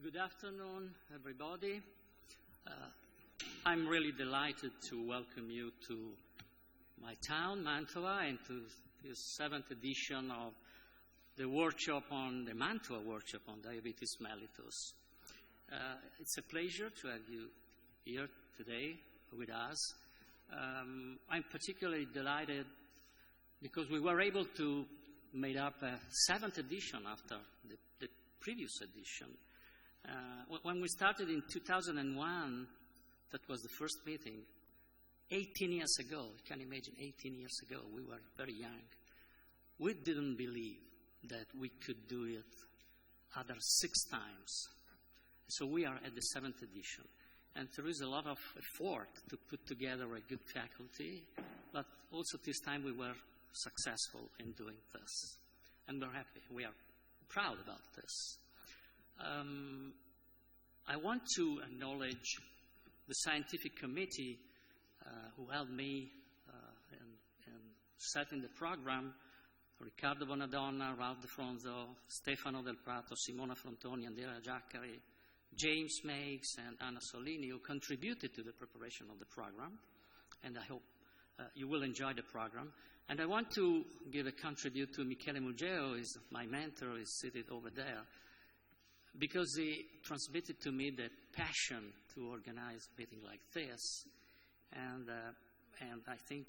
Good afternoon, everybody. I'm really delighted to welcome you to my town, Mantua, and to this 7th edition of the Mantua workshop on diabetes mellitus. It's a pleasure to have you here today with us. I'm particularly delighted because we were able to make up a 7th edition after the previous edition. When we started in 2001, that was the first meeting, 18 years ago. You can imagine 18 years ago, we were very young. We didn't believe that we could do it other 6 times. So we are at the 7th edition. And there is a lot of effort to put together a good faculty, but also this time we were successful in doing this. And we're happy. We are proud about this. I want to acknowledge the scientific committee who helped me in setting the program: Riccardo Bonadonna, Ralph De Fronzo, Stefano Del Prato, Simona Frontoni, Andrea Giaccari, James Meigs, and Anna Solini, who contributed to the preparation of the program. And I hope you will enjoy the program. And I want to give a contribute to Michele Mugeo, is my mentor, is seated over there, because he transmitted to me the passion to organize a meeting like this. And I think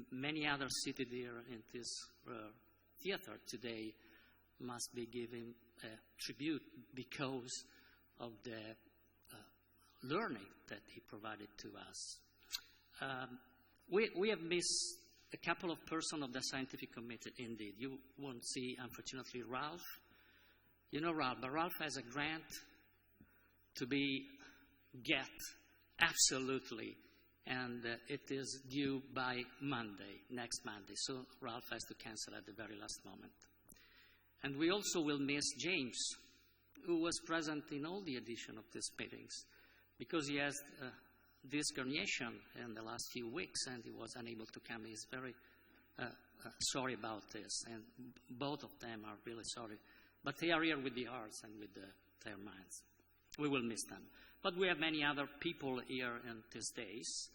many others seated here in this theater today must be given a tribute because of the learning that he provided to us. We have missed a couple of persons of the scientific committee, indeed. You won't see, unfortunately, Ralph. You know Ralph, but Ralph has a grant to get, absolutely, and it is due by next Monday. So Ralph has to cancel at the very last moment. And we also will miss James, who was present in all the edition of these meetings, because he has disc herniation in the last few weeks and he was unable to come. He's very sorry about this, and both of them are really sorry. But they are here with the hearts and with their minds. We will miss them. But we have many other people here in these days.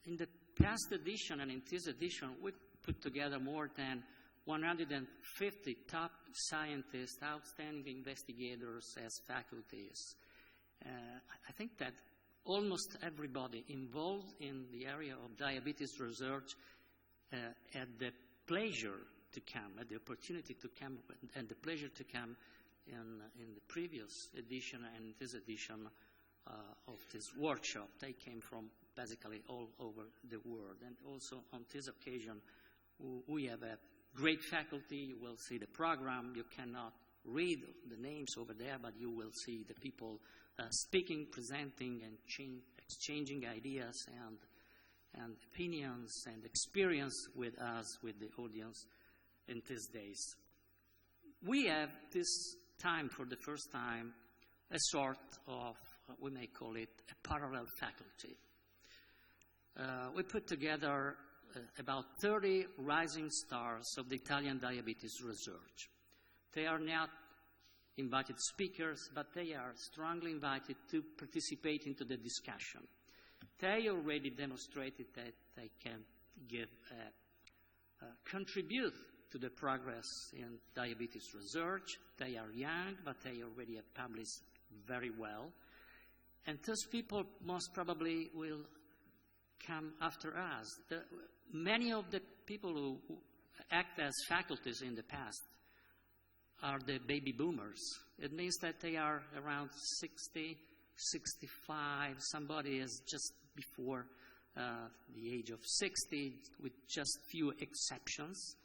In the past edition and in this edition, we put together more than 150 top scientists, outstanding investigators as faculties. I think that almost everybody involved in the area of diabetes research had the pleasure to come, had the opportunity to come, and the pleasure to come in the previous edition and this edition of this workshop. They came from basically all over the world. And also on this occasion, we have a great faculty. You will see the program. You cannot read the names over there, but you will see the people speaking, presenting, and exchanging ideas and opinions and experience with us, with the audience in these days. We have this time, for the first time, a sort of, we may call it, a parallel faculty. We put together about 30 rising stars of the Italian diabetes research. They are not invited speakers, but they are strongly invited to participate into the discussion. They already demonstrated that they can contribute to the progress in diabetes research. They are young, but they already have published very well. And those people most probably will come after us. Many of the people who act as faculties in the past are the baby boomers. It means that they are around 60, 65. Somebody is just before the age of 60, with just few exceptions.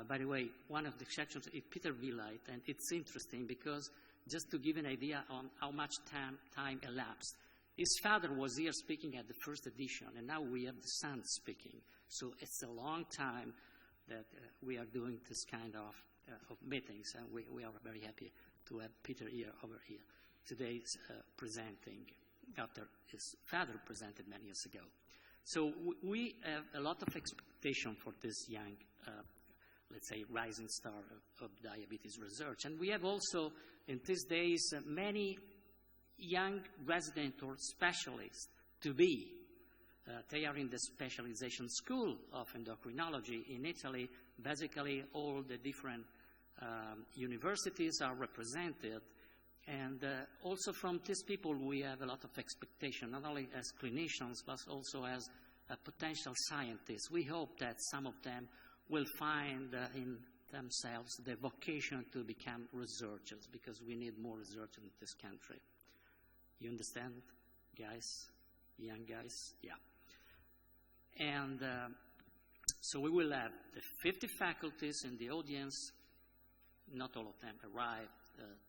By the way, one of the exceptions is Peter Wheelite, and it's interesting because just to give an idea on how much time elapsed, his father was here speaking at the first edition, and now we have the son speaking. So it's a long time that we are doing this kind of meetings, and we are very happy to have Peter over here today presenting after his father presented many years ago. So we have a lot of expectation for this young let's say, rising star of diabetes research. And we have also, in these days, many young resident or specialists to be. They are in the specialization school of endocrinology in Italy. Basically, all the different universities are represented. And also from these people, we have a lot of expectation, not only as clinicians, but also as potential scientists. We hope that some of them will find in themselves the vocation to become researchers, because we need more research in this country. You understand, guys? Young guys? Yeah. And so we will have the 50 faculties in the audience. Not all of them arrived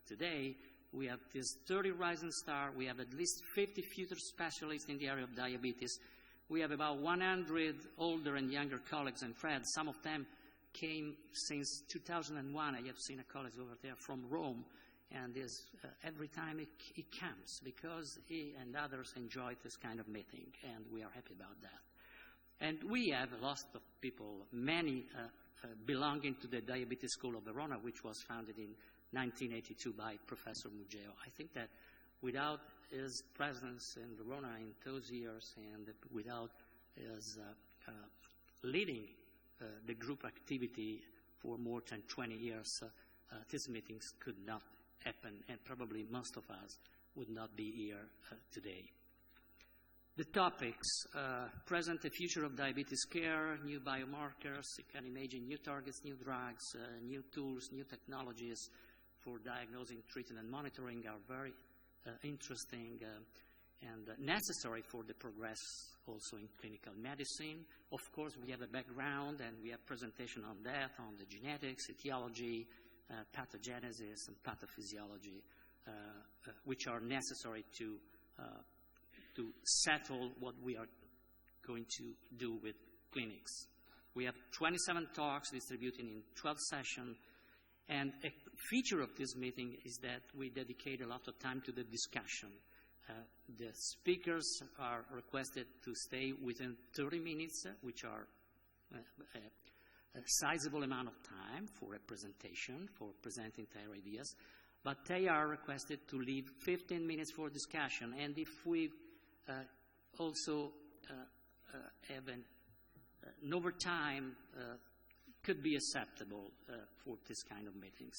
today. We have this 30 rising star. We have at least 50 future specialists in the area of diabetes. We have about 100 older and younger colleagues and friends. Some of them came since 2001. I have seen a colleague over there from Rome. And every time he comes, because he and others enjoy this kind of meeting, and we are happy about that. And we have a lot of people, many belonging to the Diabetes School of Verona, which was founded in 1982 by Professor Muggeo. I think that without his presence in Verona in those years, and without his leading the group activity for more than 20 years, these meetings could not happen, and probably most of us would not be here today. The topics, present and future of diabetes care, new biomarkers, you can imagine new targets, new drugs, new tools, new technologies for diagnosing, treating, and monitoring are very interesting and necessary for the progress also in clinical medicine. Of course, we have a background, and we have presentation on that, on the genetics, etiology, pathogenesis, and pathophysiology, which are necessary to settle what we are going to do with clinics. We have 27 talks distributed in 12 sessions, and a feature of this meeting is that we dedicate a lot of time to the discussion. The speakers are requested to stay within 30 minutes, which are a sizable amount of time for a presentation, for presenting their ideas, but they are requested to leave 15 minutes for discussion. And if we also have an overtime, could be acceptable for this kind of meetings.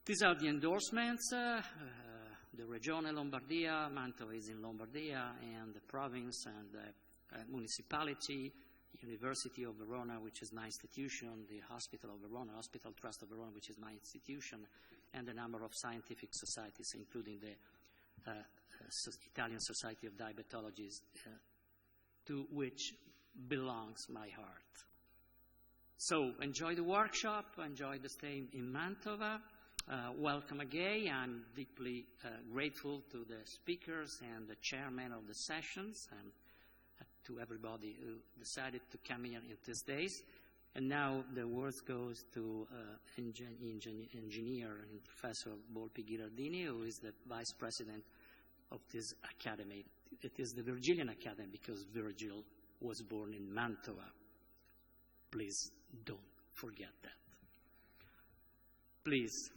These are the endorsements. The Regione Lombardia, Mantua is in Lombardia, and the province and the municipality, University of Verona, which is my institution, the Hospital of Verona, Hospital Trust of Verona, which is my institution, and a number of scientific societies, including the Italian Society of Diabetology, to which belongs my heart. So enjoy the workshop, enjoy the stay in Mantova. Welcome again. I'm deeply grateful to the speakers and the chairman of the sessions, and to everybody who decided to come here in these days. And now the word goes to engineer and Professor Volpi Ghirardini, who is the vice president of this academy. It is the Virgilian Academy because Virgil was born in Mantua. Please don't forget that. Please.